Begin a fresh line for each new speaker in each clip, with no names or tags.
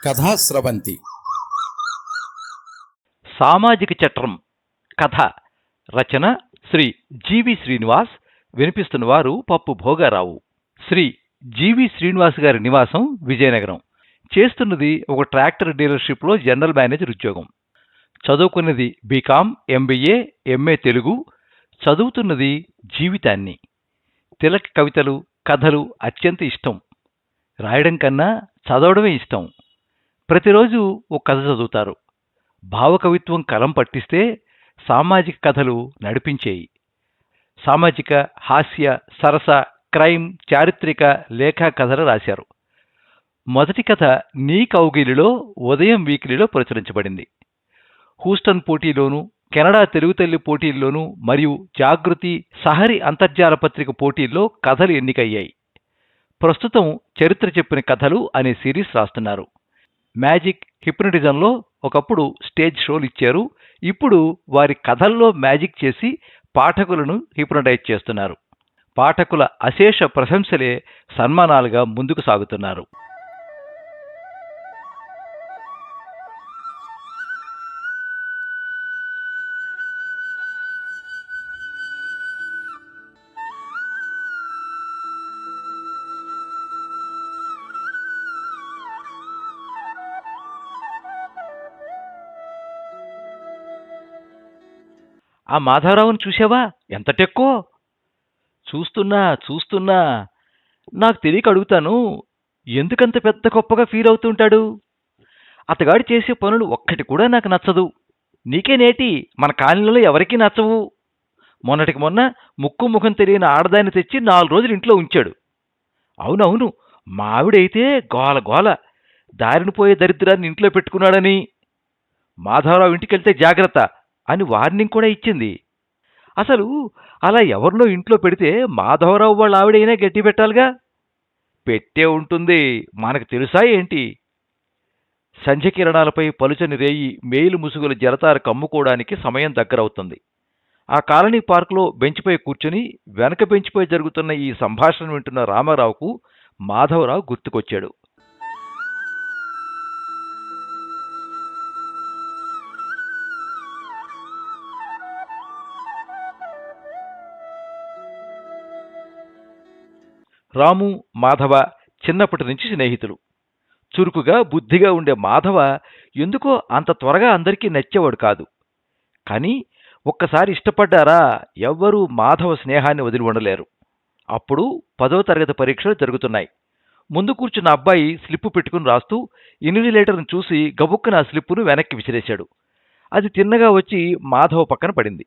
కథాస్రవంతి.
సామాజిక చట్రం కథ రచన శ్రీ జీవి శ్రీనివాస్. వినిపిస్తున్నవారు పప్పు భోగారావు. శ్రీ జీవి శ్రీనివాస్ గారి నివాసం విజయనగరం. చేస్తున్నది ఒక ట్రాక్టర్ డీలర్షిప్లో జనరల్ మేనేజర్ ఉద్యోగం. చదువుకున్నది బీకాం, ఎంబీఏ, ఎంఏ తెలుగు. చదువుతున్నది జీవితాన్ని. తిలక్ కవితలు, కథలు అత్యంత ఇష్టం. రాయడం కన్నా చదవడమే ఇష్టం. ప్రతిరోజు ఒక కథ చదువుతారు. భావకవిత్వం కలం పట్టిస్తే సామాజిక కథలు నడిపించేయి. సామాజిక, హాస్య, సరస, క్రైమ్, చారిత్రక, లేఖా కథలు రాశారు. మొదటి కథ నీ కౌగిలిలో ఉదయం వీక్లీలో ప్రచురించబడింది. హూస్టన్ పోటీలోనూ, కెనడా తెలుగు తల్లి పోటీల్లోనూ మరియు జాగృతి, సహరి అంతర్జాల పత్రిక పోటీల్లో కథలు ఎన్నికయ్యాయి. ప్రస్తుతం చరిత్ర చెప్పిన కథలు అనే సిరీస్ రాస్తున్నారు. మ్యాజిక్, హిప్నటిజంలో ఒకప్పుడు స్టేజ్ షోలు ఇచ్చారు. ఇప్పుడు వారి కథల్లో మ్యాజిక్ చేసి పాఠకులను హిప్నటైజ్ చేస్తున్నారు. పాఠకుల అశేష ప్రశంసలే సన్మానాలుగా ముందుకు సాగుతున్నారు. ఆ మాధవరావుని చూసావా? ఎంత టెక్కో. చూస్తున్నా నాకు తెలియక అడుగుతాను, ఎందుకంత పెద్ద గొప్పగా ఫీల్ అవుతుంటాడు? అతగాడు చేసే పనులు ఒక్కటి కూడా నాకు నచ్చదు. నీకే నేటి, మన కాలనీలో ఎవరికీ నచ్చవు. మొన్నటికి మొన్న ముక్కు ముఖం తెలియని ఆడదాన్ని తెచ్చి 4 రోజులు ఇంట్లో ఉంచాడు. అవునవును, మా ఆవిడైతే గోల గోల, దారిని పోయే దరిద్రాన్ని ఇంట్లో పెట్టుకున్నాడని. మాధవరావు ఇంటికెళ్తే జాగ్రత్త అని వార్నింగ్ కూడా ఇచ్చింది. అసలు అలా ఎవరినో ఇంట్లో పెడితే మాధవరావు వాళ్ళ ఆవిడైనా గట్టి పెట్టాలిగా. పెట్టే ఉంటుంది, మనకు తెలుసా ఏంటి? సంధ్యకిరణాలపై పలుచని రేయి, మేలు ముసుగుల జలతార కమ్ముకోవడానికి సమయం దగ్గరవుతుంది. ఆ కాలనీ పార్కులో బెంచ్పై కూర్చుని వెనక బెంచ్పై జరుగుతున్న ఈ సంభాషణ వింటున్న రామారావుకు మాధవరావు గుర్తుకొచ్చాడు. రాము, మాధవ చిన్నప్పటి నుంచి స్నేహితులు. చురుకుగా, బుద్ధిగా ఉండే మాధవ ఎందుకో అంత త్వరగా అందరికీ నచ్చేవాడు కాదు. కానీ ఒక్కసారి ఇష్టపడ్డారా ఎవ్వరూ మాధవ స్నేహాన్ని వదిలి ఉండలేరు. అప్పుడు 10వ తరగతి పరీక్షలు జరుగుతున్నాయి. ముందు కూర్చున్న అబ్బాయి స్లిప్పు పెట్టుకుని రాస్తూ ఇన్విజిలేటర్ను చూసి గబుక్కున ఆ స్లిప్పును వెనక్కి విసిరేశాడు. అది తిన్నగా వచ్చి మాధవ పక్కన పడింది.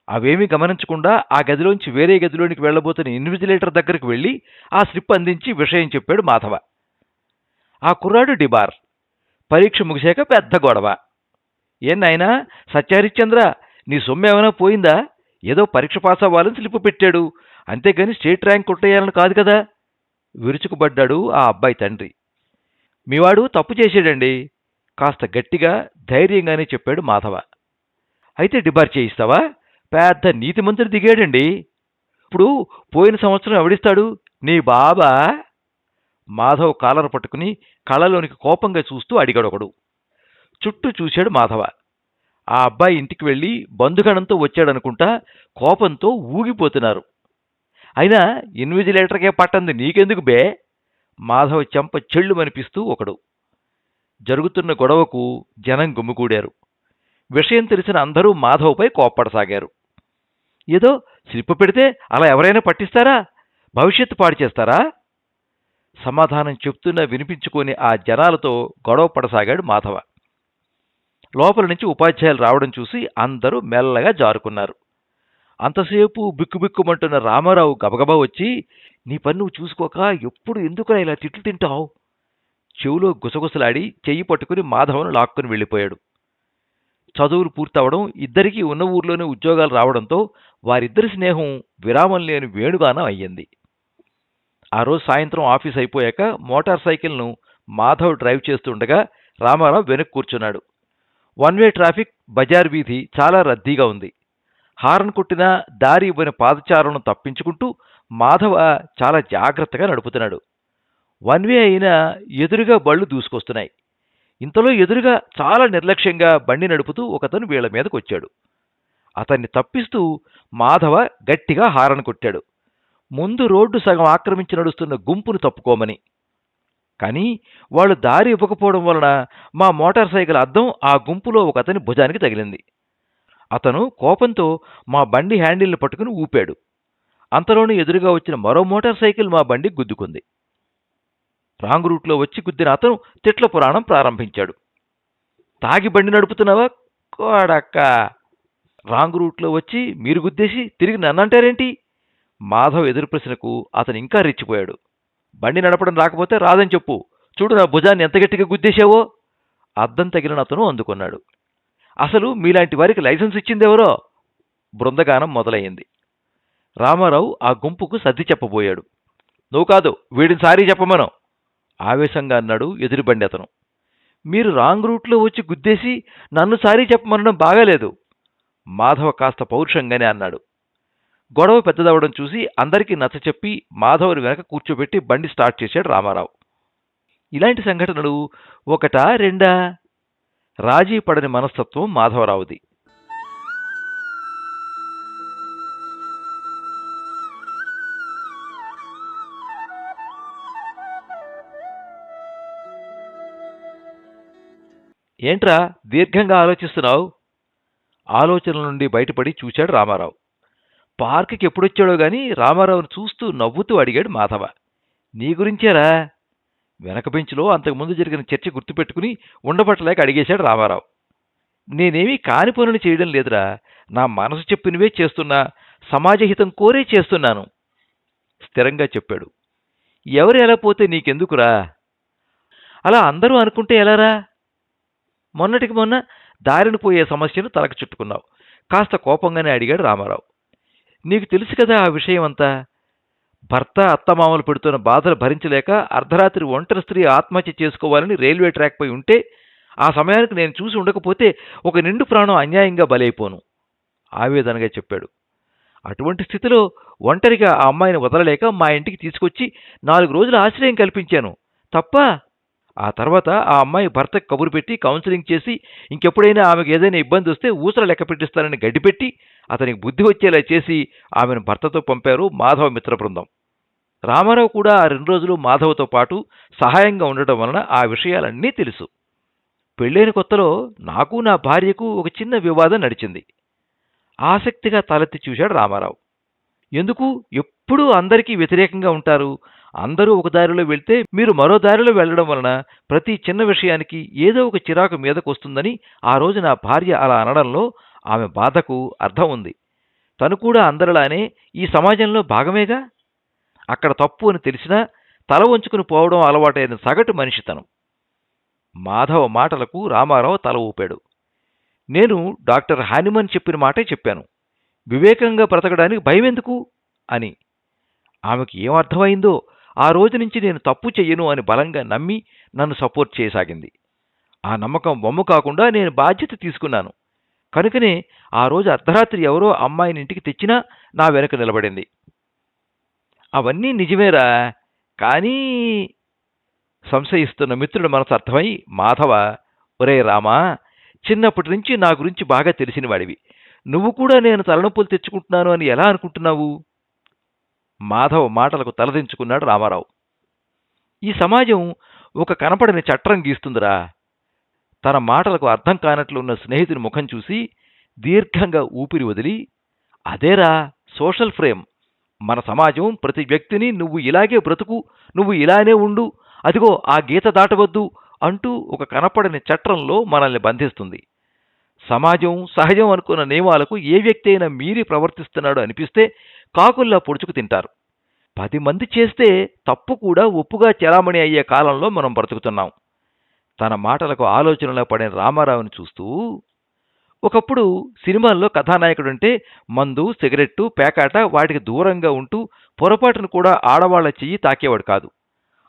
అవేమీ గమనించకుండా ఆ గదిలోంచి వేరే గదిలోనికి వెళ్లబోతున్న ఇన్విజిలేటర్ దగ్గరకు వెళ్లి ఆ స్లిప్ అందించి విషయం చెప్పాడు మాధవ. ఆ కుర్రాడు డిబార్. పరీక్ష ముగిశాక పెద్ద గొడవ. ఏం నాయనా సత్యహరిశ్చంద్ర, నీ సొమ్ము ఏమైనా పోయిందా? ఏదో పరీక్ష పాస్ అవ్వాలని స్లిప్ పెట్టాడు, అంతేగాని స్టేట్ ర్యాంక్ కొట్టేయాలని కాదు కదా. విరుచుకుపడ్డాడు ఆ అబ్బాయి తండ్రి. మీవాడు తప్పు చేశాడండి, కాస్త గట్టిగా ధైర్యంగానే చెప్పాడు మాధవ. అయితే డిబార్ చేయిస్తావా? పెద్ద నీతిమంతుడు దిగాడండి. ఇప్పుడు పోయిన సంవత్సరం ఎవడిస్తాడు? నీ బాబా? మాధవ్ కాలర పట్టుకుని కళ్ళలోనికి కోపంగా చూస్తూ అడిగాడొకడు. చుట్టూ చూశాడు మాధవ. ఆ అబ్బాయి ఇంటికి వెళ్ళి బంధుగణంతో వచ్చాడనుకుంటా కోపంతో ఊగిపోతున్నారు. అయినా ఇన్విజిలేటర్కే పట్టంది నీకెందుకు బే? మాధవ్ చెంప చెళ్ళుమనిపిస్తూ ఒకడు. జరుగుతున్న గొడవకు జనం గుమ్మికూడారు. విషయం తెలిసిన అందరూ మాధవ్పై కోప్పడసాగారు. ఏదో స్లిప్ పెడితే అలా ఎవరైనా పట్టిస్తారా? భవిష్యత్తు పాడు చేస్తారా? సమాధానం చెప్తున్నా వినిపించుకొని ఆ జనాలతో గొడవ పడసాగాడు మాధవ. లోపల నుంచి ఉపాధ్యాయులు రావడం చూసి అందరూ మెల్లగా జారుకున్నారు. అంతసేపు బిక్కుబిక్కుమంటున్న రామారావు గబగబా వచ్చి, నీ పని నువ్వు చూసుకోక ఎప్పుడు ఎందుకులా ఇలా తిట్లు తింటావు? చెవులో గుసగుసలాడి చెయ్యి పట్టుకుని మాధవను లాక్కుని వెళ్ళిపోయాడు. చదువులు పూర్తవడం, ఇద్దరికీ ఉన్న ఊర్లోనే ఉద్యోగాలు రావడంతో వారిద్దరి స్నేహం విరామం లేని వేణుగానం అయ్యింది. ఆ రోజు సాయంత్రం ఆఫీస్ అయిపోయాక మోటార్ సైకిల్ను మాధవ్ డ్రైవ్ చేస్తుండగా రామారావు వెనక్కి కూర్చున్నాడు. 1 వే ట్రాఫిక్, బజార్ వీధి చాలా రద్దీగా ఉంది. హారన్ కొట్టినా దారి ఇవ్వని పాదచారులను తప్పించుకుంటూ మాధవ చాలా జాగ్రత్తగా నడుపుతున్నాడు. 1 వే అయినా ఎదురుగా బళ్ళు దూసుకొస్తున్నాయి. ఇంతలో ఎదురుగా చాలా నిర్లక్ష్యంగా బండి నడుపుతూ ఒకతను వీళ్ల మీదకొచ్చాడు. అతన్ని తప్పిస్తూ మాధవ గట్టిగా హారన్ కొట్టాడు, ముందు రోడ్డు సగం ఆక్రమించి నడుస్తున్న గుంపును తప్పుకోమని. కానీ వాళ్ళు దారి ఇవ్వకపోవడం వలన మా మోటార్ సైకిల్ అద్దం ఆ గుంపులో ఒకతని భుజానికి తగిలింది. అతను కోపంతో మా బండి హ్యాండిల్ని పట్టుకుని ఊపాడు. అంతలోనే ఎదురుగా వచ్చిన మరో మోటార్ సైకిల్ మా బండికి గుద్దుకుంది. రాంగ్ రూట్లో వచ్చి గుద్దిన అతను తిట్ల పురాణం ప్రారంభించాడు. తాగి బండి నడుపుతున్నావా కోడక్క? రాంగ్ రూట్లో వచ్చి మీరు గుద్దేసి తిరిగి నన్నంటారేంటి? మాధవ్ ఎదురు ప్రశ్నకు అతను ఇంకా రెచ్చిపోయాడు. బండి నడపడం రాకపోతే రాదని చెప్పు, చూడు నా భుజాన్ని ఎంత గట్టిగా గుద్దేశావో. అద్దం తగిలిన అతను అందుకున్నాడు. అసలు మీలాంటి వారికి లైసెన్స్ ఇచ్చిందెవరో? బృందగానం మొదలయ్యింది. రామారావు ఆ గుంపుకు సర్ది చెప్పబోయాడు. నువ్వు కాదు, వీడిని సారీ చెప్పమను ఆవేశంగా అన్నాడు ఎదురుబండి అతను. మీరు రాంగ్ రూట్లో వచ్చి గుద్దేసి నన్ను సారీ చెప్పమనడం బాగాలేదు, మాధవ కాస్త పౌరుషంగానే అన్నాడు. గొడవ పెద్దదవడం చూసి అందరికీ నచ్చచెప్పి మాధవుని వెనక కూర్చోబెట్టి బండి స్టార్ట్ చేశాడు రామారావు. ఇలాంటి సంఘటనలు ఒకటా రెండా? రాజీ పడని మనస్తత్వం మాధవరావుది. ఏంట్రా దీర్ఘంగా ఆలోచిస్తున్నావు? ఆలోచనల నుండి బయటపడి చూశాడు రామారావు. పార్కుకి ఎప్పుడొచ్చాడో గాని రామారావును చూస్తూ నవ్వుతూ అడిగాడు మాధవ. నీ గురించేరా? వెనక బెంచ్లో అంతకుముందు జరిగిన చర్చ గుర్తుపెట్టుకుని ఉండబట్టలేక అడిగేశాడు రామారావు. నేనేమీ కాని పనులు చేయడం లేదురా, నా మనసు చెప్పినవే చేస్తున్నా, సమాజహితం కోరే చేస్తున్నాను స్థిరంగా చెప్పాడు. ఎవరు ఎలా పోతే నీకెందుకురా? అలా అందరూ అనుకుంటే ఎలారా? మొన్నటికి మొన్న దారిని పోయే సమస్యను తలకు చుట్టుకున్నావు. కాస్త కోపంగానే అడిగాడు రామారావు. నీకు తెలుసు కదా ఆ విషయం అంతా. భర్త అత్తమామలు పెడుతున్న బాధలు భరించలేక అర్ధరాత్రి ఒంటరి స్త్రీ ఆత్మహత్య చేసుకోవాలని రైల్వే ట్రాక్పై ఉంటే ఆ సమయానికి నేను చూసి ఉండకపోతే ఒక నిండు ప్రాణం అన్యాయంగా బలైపోను ఆవేదనగా చెప్పాడు. అటువంటి స్థితిలో ఒంటరిగా ఆ అమ్మాయిని వదలలేక మా ఇంటికి తీసుకొచ్చి 4 రోజుల ఆశ్రయం కల్పించాను తప్ప. ఆ తర్వాత ఆ అమ్మాయి భర్తకు కబురు పెట్టి కౌన్సిలింగ్ చేసి ఇంకెప్పుడైనా ఆమెకు ఏదైనా ఇబ్బంది వస్తే ఊసర లెక్క పెట్టిస్తానని గడ్డిపెట్టి అతనికి బుద్ధి వచ్చేలా చేసి ఆమెను భర్తతో పంపారు మాధవ మిత్ర బృందం. రామారావు కూడా ఆ 2 రోజులు మాధవతో పాటు సహాయంగా ఉండటం వలన ఆ విషయాలన్నీ తెలుసు. పెళ్ళైన కొత్తలో నాకు నా భార్యకు ఒక చిన్న వివాదం నడిచింది. ఆసక్తిగా తలెత్తి చూశాడు రామారావు. ఎందుకు ఎప్పుడూ అందరికీ వ్యతిరేకంగా ఉంటారు? అందరూ ఒక దారిలో వెళ్తే మీరు మరో దారిలో వెళ్లడం వలన ప్రతి చిన్న విషయానికి ఏదో ఒక చిరాకు మీదకొస్తుందని ఆ రోజు నా భార్య అలా అనడంలో ఆమె బాధకు అర్థం ఉంది. తను కూడా అందరిలానే ఈ సమాజంలో భాగమేగా. అక్కడ తప్పు అని తెలిసినా తల వంచుకుని పోవడం అలవాటైన సగటు మనిషి తను. మాధవ మాటలకు రామారావు తల ఊపాడు. నేను డాక్టర్ హానిమన్ చెప్పిన మాటే చెప్పాను, వివేకంగా బ్రతకడానికి భయమెందుకు అని. ఆమెకి ఏమర్థమైందో ఆ రోజు నుంచి నేను తప్పు చెయ్యను అని బలంగా నమ్మి నన్ను సపోర్ట్ చేయసాగింది. ఆ నమ్మకం వమ్ము కాకుండా నేను బాధ్యత తీసుకున్నాను. కనుకనే ఆ రోజు అర్ధరాత్రి ఎవరో అమ్మాయిని ఇంటికి తెచ్చినా నా వెనక నిలబడింది. అవన్నీ నిజమేరా, కానీ సంశయిస్తున్న మిత్రుడు మనసు అర్థమై మాధవ, ఒరే రామా, చిన్నప్పటి నుంచి నా గురించి బాగా తెలిసిన వాడివి, నువ్వు కూడా నేను తలనొప్పులు తెచ్చుకుంటున్నాను అని ఎలా అనుకుంటున్నావు? మాధవ్ మాటలకు తలదించుకున్నాడు రామారావు. ఈ సమాజం ఒక కనపడని చట్రం గీస్తుందిరా. తన మాటలకు అర్థం కానట్లున్న స్నేహితుని ముఖం చూసి దీర్ఘంగా ఊపిరి వదిలి, అదేరా సోషల్ ఫ్రేమ్. మన సమాజం ప్రతి వ్యక్తిని నువ్వు ఇలాగే బ్రతుకు, నువ్వు ఇలానే ఉండు, అదిగో ఆ గీత దాటవద్దు అంటూ ఒక కనపడని చట్రంలో మనల్ని బంధిస్తుంది. సమాజం సహజం అనుకున్న నియమాలకు ఏ వ్యక్తి అయినా మీరి ప్రవర్తిస్తున్నాడో అనిపిస్తే కాకుల్లా పొడుచుకు తింటారు. 10 మంది చేస్తే తప్పు కూడా ఒప్పుగా చెలామణి అయ్యే కాలంలో మనం బ్రతుకుతున్నాం. తన మాటలకు ఆలోచనలో పడిన రామారావుని చూస్తూ, ఒకప్పుడు సినిమాల్లో కథానాయకుడంటే మందు, సిగరెట్టు, పేకాట వాటికి దూరంగా ఉంటూ పొరపాటును కూడా ఆడవాళ్ల చెయ్యి తాకేవాడు కాదు.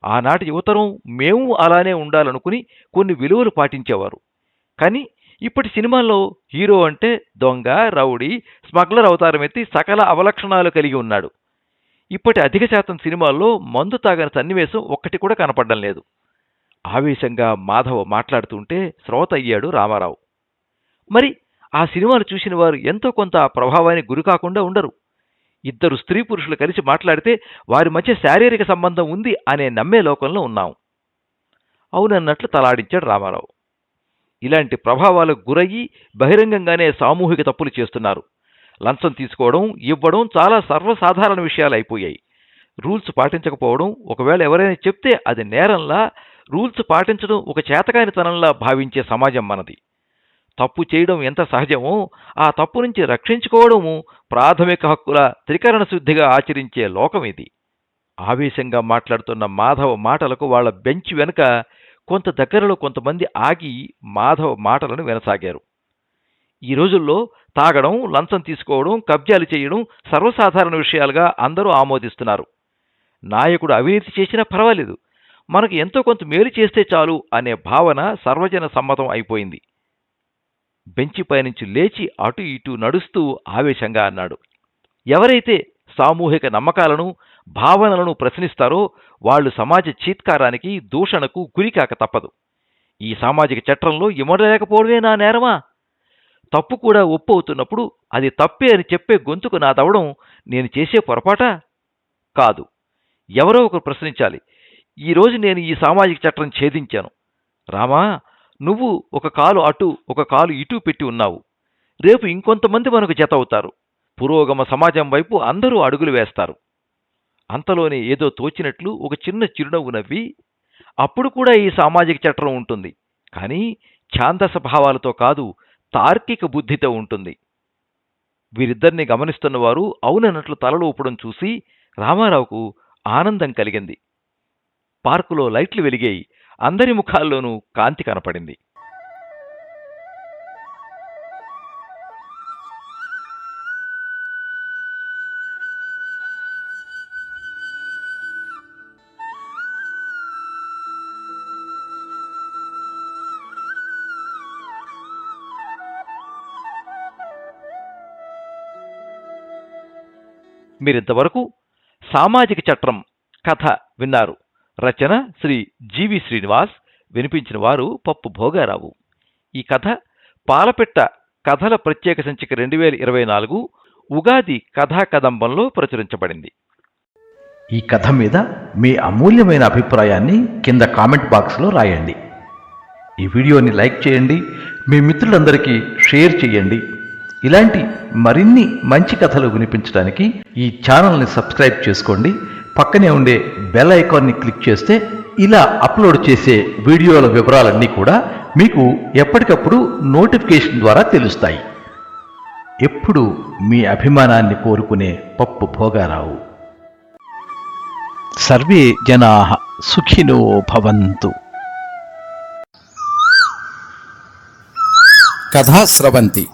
ఆనాటి యువతరం మేము అలానే ఉండాలనుకుని కొన్ని విలువలు పాటించేవారు. కానీ ఇప్పటి సినిమాల్లో హీరో అంటే దొంగ, రౌడీ, స్మగ్లర్ అవతారం ఎత్తి సకల అవలక్షణాలు కలిగి ఉన్నాడు. ఇప్పటి అధిక శాతం సినిమాల్లో మందు తాగని సన్నివేశం ఒక్కటి కూడా కనపడడం లేదు. ఆవేశంగా మాధవ మాట్లాడుతుంటే శ్రోత అయ్యాడు రామారావు. మరి ఆ సినిమాలు చూసిన వారు ఎంతో కొంత ఆ ప్రభావానికి గురి కాకుండా ఉండరు. ఇద్దరు స్త్రీ పురుషులు కలిసి మాట్లాడితే వారి మధ్య శారీరక సంబంధం ఉంది అనే నమ్మే లోకంలో ఉన్నాం. అవునన్నట్లు తలాడించాడు రామారావు. ఇలాంటి ప్రభావాలకు గురయ్యి బహిరంగంగానే సామూహిక తప్పులు చేస్తున్నారు. లంచం తీసుకోవడం, ఇవ్వడం చాలా సర్వసాధారణ విషయాలు అయిపోయాయి. రూల్స్ పాటించకపోవడం, ఒకవేళ ఎవరైనా చెప్తే అది నేరంలా, రూల్స్ పాటించడం ఒక చేతకానితనంలా భావించే సమాజం మనది. తప్పు చేయడం ఎంత సహజమో ఆ తప్పు నుంచి రక్షించుకోవడము ప్రాథమిక హక్కుల త్రికరణ శుద్ధిగా ఆచరించే లోకం ఇది. ఆవేశంగా మాట్లాడుతున్న మాధవ మాటలకు వాళ్ల బెంచ్ వెనుక కొంత దగ్గరలో కొంతమంది ఆగి మాధవ మాటలను వినసాగారు. ఈ రోజుల్లో తాగడం, లంచం తీసుకోవడం, కబ్జాలు చేయడం సర్వసాధారణ విషయాలుగా అందరూ ఆమోదిస్తున్నారు. నాయకుడు అవినీతి చేసినా పర్వాలేదు, మనకు ఎంతో కొంత మేలు చేస్తే చాలు అనే భావన సర్వజన సమ్మతం అయిపోయింది. బెంచిపై నుంచి లేచి అటు ఇటు నడుస్తూ ఆవేశంగా అన్నాడు, ఎవరైతే సామూహిక నమ్మకాలను, భావనలను ప్రశ్నిస్తారో వాళ్లు సమాజ చీత్కారానికి, దూషణకు గురికాక తప్పదు. ఈ సామాజిక చట్రంలో ఇమడలేకపోవడమే నా నేరమా? తప్పు కూడా ఒప్పు అవుతున్నప్పుడు అది తప్పే అని చెప్పే గొంతుకు నాదవడం నేను చేసే పొరపాటా? కాదు. ఎవరో ఒకరు ప్రశ్నించాలి. ఈరోజు నేను ఈ సామాజిక చట్టం ఛేదించాను. రామా, నువ్వు ఒక కాలు అటు, ఒక కాలు ఇటు పెట్టి ఉన్నావు. రేపు ఇంకొంతమంది మనకు జత అవుతారు. పురోగమ సమాజం వైపు అందరూ అడుగులు వేస్తారు. అంతలోనే ఏదో తోచినట్లు ఒక చిన్న చిరునవ్వు నవ్వి, అప్పుడు కూడా ఈ సామాజిక చట్టం ఉంటుంది, కానీ ఛాందస భావాలతో కాదు, తార్కిక బుద్ధితో ఉంటుంది. వీరిద్దరిని గమనిస్తున్నవారు అవునన్నట్లు తలలు ఊపడం చూసి రామారావుకు ఆనందం కలిగింది. పార్కులో లైట్లు వెలిగాయి. అందరి ముఖాల్లోనూ కాంతి కనపడింది. మీరింతవరకు సామాజిక చట్రం కథ విన్నారు. రచన శ్రీ జీవి శ్రీనివాస్. వినిపించిన వారు పప్పు భోగారావు. ఈ కథ పాలపెట్ట కథల ప్రత్యేక సంచిక 2024 ఉగాది కథా కదంబంలో ప్రచురించబడింది.
ఈ కథ మీద మీ అమూల్యమైన అభిప్రాయాన్ని కింద కామెంట్ బాక్స్లో రాయండి. ఈ వీడియోని లైక్ చేయండి, మీ మిత్రులందరికీ షేర్ చేయండి. ఇలాంటి మరిన్ని మంచి కథలు వినిపించడానికి ఈ ఛానల్ని సబ్స్క్రైబ్ చేసుకోండి. పక్కనే ఉండే బెల్ ఐకాన్ని క్లిక్ చేస్తే ఇలా అప్లోడ్ చేసే వీడియోల వివరాలన్నీ కూడా మీకు ఎప్పటికప్పుడు నోటిఫికేషన్ ద్వారా తెలుస్తాయి. ఎప్పుడు మీ అభిమానాన్ని కోరుకునే పప్పు భోగారావు. సర్వే జనాః సుఖినో భవంతు.
కథా స్రవంతి